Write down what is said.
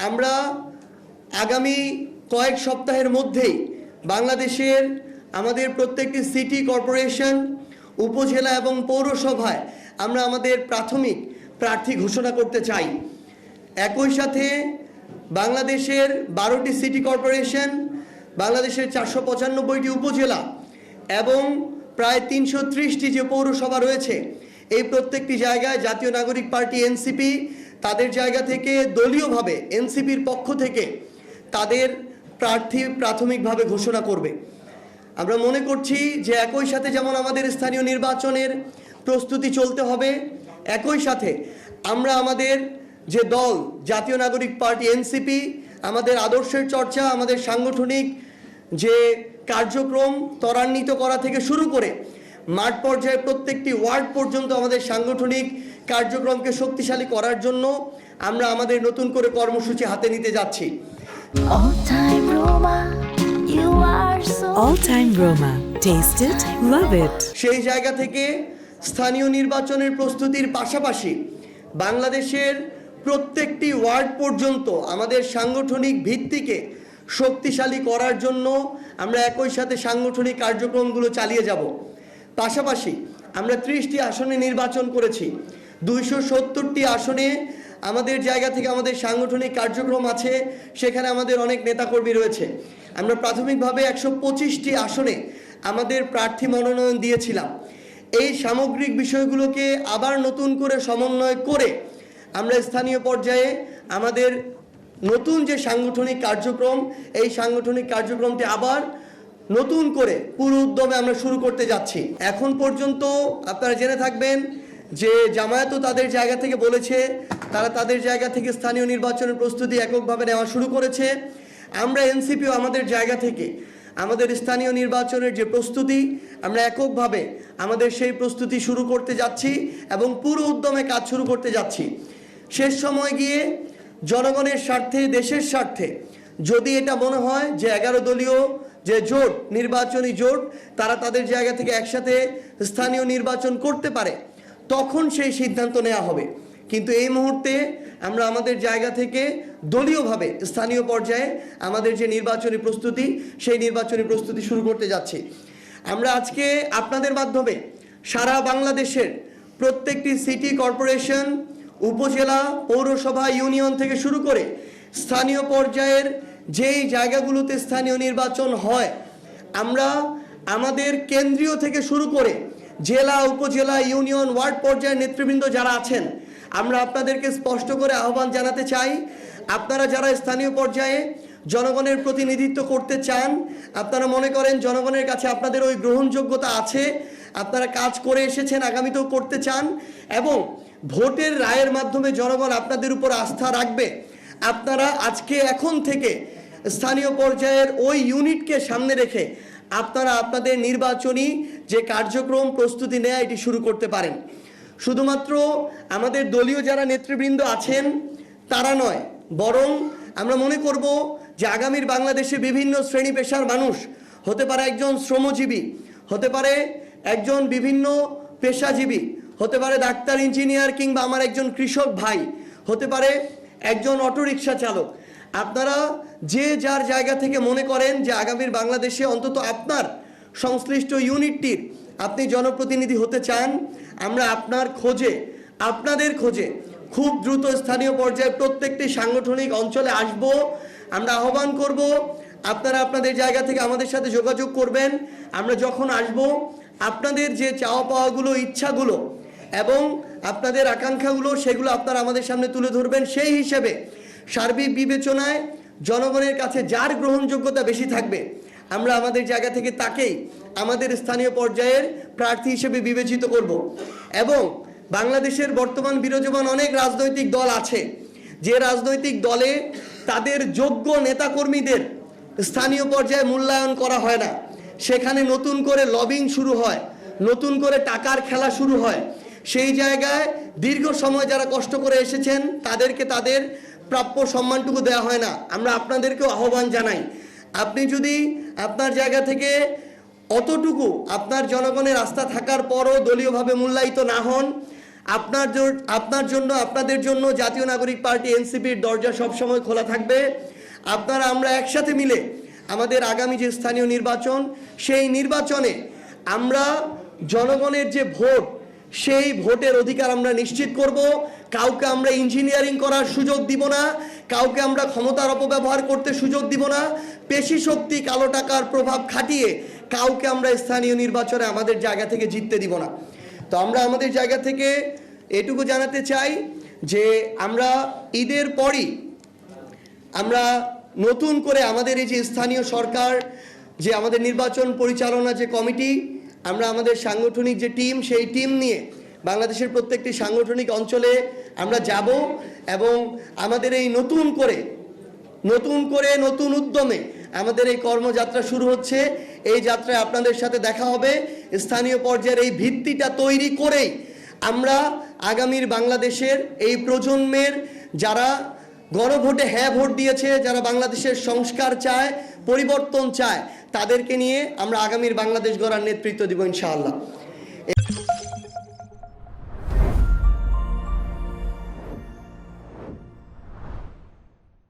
আমরা আগামী কয়েক সপ্তাহের মধ্যেই বাংলাদেশের আমাদের প্রত্যেকটি সিটি কর্পোরেশন, উপজেলা এবং পৌরসভায় আমরা আমাদের প্রাথমিক প্রার্থী ঘোষণা করতে চাই। একই সাথে বাংলাদেশের 12টি সিটি কর্পোরেশন, বাংলাদেশের 495টি উপজেলা এবং প্রায় 330টি যে পৌরসভা রয়েছে, এই প্রত্যেকটি জায়গায় জাতীয় নাগরিক পার্টি এনসিপি তাদের জায়গা থেকে দলীয়ভাবে এনসিপির পক্ষ থেকে তাদের প্রার্থী প্রাথমিকভাবে ঘোষণা করবে। আমরা মনে করছি যে একই সাথে যেমন আমাদের স্থানীয় নির্বাচনের প্রস্তুতি চলতে হবে, একই সাথে আমরা আমাদের যে দল জাতীয় নাগরিক পার্টি এনসিপি, আমাদের আদর্শের চর্চা, আমাদের সাংগঠনিক যে কার্যক্রম ত্বরান্বিত করা থেকে শুরু করে মাঠ পর্যায়ে প্রত্যেকটি ওয়ার্ড পর্যন্ত আমাদের সাংগঠনিক কার্যক্রমকে শক্তিশালী করার জন্য আমরা আমাদের নতুন করে কর্মসূচি হাতে নিতে যাচ্ছি। All Time Roma. Taste it, love it. সেই জায়গা থেকে স্থানীয় নির্বাচনের প্রস্তুতির পাশাপাশি বাংলাদেশের প্রত্যেকটি ওয়ার্ড পর্যন্ত আমাদের সাংগঠনিক ভিত্তিকে শক্তিশালী করার জন্য আমরা একই সাথে সাংগঠনিক কার্যক্রমগুলো চালিয়ে যাব। পাশাপাশি আমরা 30টি আসনে নির্বাচন করেছি, 270টি আসনে আমাদের জায়গা থেকে আমাদের সাংগঠনিক কার্যক্রম আছে, সেখানে আমাদের অনেক নেতাকর্মী রয়েছে। আমরা প্রাথমিকভাবে 125টি আসনে আমাদের প্রার্থী মনোনয়ন দিয়েছিলাম। এই সামগ্রিক বিষয়গুলোকে আবার নতুন করে সমন্বয় করে আমরা স্থানীয় পর্যায়ে আমাদের নতুন যে সাংগঠনিক কার্যক্রম, এই সাংগঠনিক কার্যক্রমটি আবার নতুন করে পুরো উদ্যমে আমরা শুরু করতে যাচ্ছি। এখন পর্যন্ত আপনারা জেনে থাকবেন যে জামায়াতও তাদের জায়গা থেকে বলেছে তারা তাদের জায়গা থেকে স্থানীয় নির্বাচনের প্রস্তুতি এককভাবে নেওয়া শুরু করেছে। আমরা এনসিপিও আমাদের জায়গা থেকে আমাদের স্থানীয় নির্বাচনের যে প্রস্তুতি, আমরা এককভাবে আমাদের সেই প্রস্তুতি শুরু করতে যাচ্ছি এবং পুরো উদ্যমে কাজ শুরু করতে যাচ্ছি। শেষ সময় গিয়ে জনগণের স্বার্থে, দেশের স্বার্থে যদি এটা মনে হয় যে 11 দলীয় যে জোট, নির্বাচনী জোট, তারা তাদের জায়গা থেকে একসাথে স্থানীয় নির্বাচন করতে পারে, তখন সেই সিদ্ধান্ত নেওয়া হবে। কিন্তু এই মুহূর্তে আমরা আমাদের জায়গা থেকে দলীয়ভাবে স্থানীয় পর্যায়ে আমাদের যে নির্বাচনী প্রস্তুতি, সেই নির্বাচনী প্রস্তুতি শুরু করতে যাচ্ছি। আমরা আজকে আপনাদের মাধ্যমে সারা বাংলাদেশের প্রত্যেকটি সিটি কর্পোরেশন, উপজেলা, পৌরসভা, ইউনিয়ন থেকে শুরু করে স্থানীয় পর্যায়ের যেই জায়গাগুলোতে স্থানীয় নির্বাচন হয়, আমরা আমাদের কেন্দ্রীয় থেকে শুরু করে জেলা, উপজেলা, ইউনিয়ন, ওয়ার্ড পর্যায়ের নেতৃবৃন্দ যারা আছেন, আমরা আপনাদেরকে স্পষ্ট করে আহ্বান জানাতে চাই, আপনারা যারা স্থানীয় পর্যায়ে জনগণের প্রতিনিধিত্ব করতে চান, আপনারা মনে করেন জনগণের কাছে আপনাদের ওই গ্রহণযোগ্যতা আছে, আপনারা কাজ করে এসেছেন, আগামীতেও করতে চান এবং ভোটের রায়ের মাধ্যমে জনগণ আপনাদের উপর আস্থা রাখবে, আপনারা আজকে এখন থেকে স্থানীয় পর্যায়ের ওই ইউনিটকে সামনে রেখে আপনারা আপনাদের নির্বাচনী যে কার্যক্রম প্রস্তুতি নেয় এটি শুরু করতে পারেন। শুধুমাত্র আমাদের দলীয় যারা নেতৃবৃন্দ আছেন তারা নয়, বরং আমরা মনে করব যে আগামীর বাংলাদেশে বিভিন্ন শ্রেণী পেশার মানুষ, হতে পারে একজন শ্রমজীবী, হতে পারে একজন বিভিন্ন পেশাজীবী, হতে পারে ডাক্তার, ইঞ্জিনিয়ার, কিংবা আমার একজন কৃষক ভাই, হতে পারে একজন অটোরিকশা চালক। আপনারা যে যার জায়গা থেকে মনে করেন যে আগামীর বাংলাদেশে অন্তত আপনার সংশ্লিষ্ট ইউনিটটির আপনি জনপ্রতিনিধি হতে চান, আমরা আপনাদের খোঁজে খুব দ্রুত স্থানীয় পর্যায়ে প্রত্যেকটি সাংগঠনিক অঞ্চলে আসব। আমরা আহ্বান করব আপনারা আপনাদের জায়গা থেকে আমাদের সাথে যোগাযোগ করবেন। আমরা যখন আসব, আপনাদের যে চাওয়া পাওয়াগুলো, ইচ্ছাগুলো এবং আপনাদের আকাঙ্ক্ষাগুলো, সেগুলো আপনারা আমাদের সামনে তুলে ধরবেন। সেই হিসেবে সার্বিক বিবেচনায় জনগণের কাছে যার গ্রহণযোগ্যতা বেশি থাকবে, আমরা আমাদের জায়গা থেকে তাকেই আমাদের স্থানীয় পর্যায়ের প্রার্থী হিসেবে বিবেচিত করব। এবং বাংলাদেশের বর্তমান বিরাজমান অনেক রাজনৈতিক দল আছে, যে রাজনৈতিক দলে তাদের যোগ্য নেতাকর্মীদের স্থানীয় পর্যায়ে মূল্যায়ন করা হয় না, সেখানে নতুন করে লবিং শুরু হয়, নতুন করে টাকার খেলা শুরু হয়। সেই জায়গায় দীর্ঘ সময় যারা কষ্ট করে এসেছেন তাদেরকে তাদের প্রাপ্য সম্মানটুকু দেওয়া হয় না। আমরা আপনাদেরকেও আহ্বান জানাই, আপনি যদি আপনার জায়গা থেকে অতটুকু আপনার জনগণের আস্থা থাকার পরও দলীয়ভাবে মূল্যায়িত না হন, আপনাদের জন্য জাতীয় নাগরিক পার্টি এনসিপির দরজা সবসময় খোলা থাকবে। আপনারা আমরা একসাথে মিলে আমাদের আগামী যে স্থানীয় নির্বাচন, সেই নির্বাচনে আমরা জনগণের যে ভোট, সেই ভোটের অধিকার আমরা নিশ্চিত করব। কাউকে আমরা ইঞ্জিনিয়ারিং করার সুযোগ দিব না, কাউকে আমরা ক্ষমতার অপব্যবহার করতে সুযোগ দিব না, পেশি শক্তি কালো টাকার প্রভাব খাটিয়ে কাউকে আমরা স্থানীয় নির্বাচনে আমাদের জায়গা থেকে জিততে দিব না। তো আমরা আমাদের জায়গা থেকে এটুকু জানাতে চাই যে আমরা ঈদের পরই আমরা নতুন করে আমাদের এই যে স্থানীয় সরকার, যে আমাদের নির্বাচন পরিচালনা যে কমিটি, আমরা আমাদের সাংগঠনিক যে টিম, সেই টিম নিয়ে বাংলাদেশের প্রত্যেকটি সাংগঠনিক অঞ্চলে আমরা যাব এবং আমাদের এই নতুন উদ্যমে আমাদের এই কর্মযাত্রা শুরু হচ্ছে। এই যাত্রায় আপনাদের সাথে দেখা হবে। স্থানীয় পর্যায়ের এই ভিত্তিটা তৈরি করেই আমরা আগামীর বাংলাদেশের এই প্রজন্মের যারা গণভোটে হ্যাঁ ভোট দিয়েছে, যারা বাংলাদেশের সংস্কার চায়, পরিবর্তন চায়, তাদেরকে নিয়ে আমরা আগামীর বাংলাদেশ গড়ার নেতৃত্ব দিব ইনশাআল্লাহ।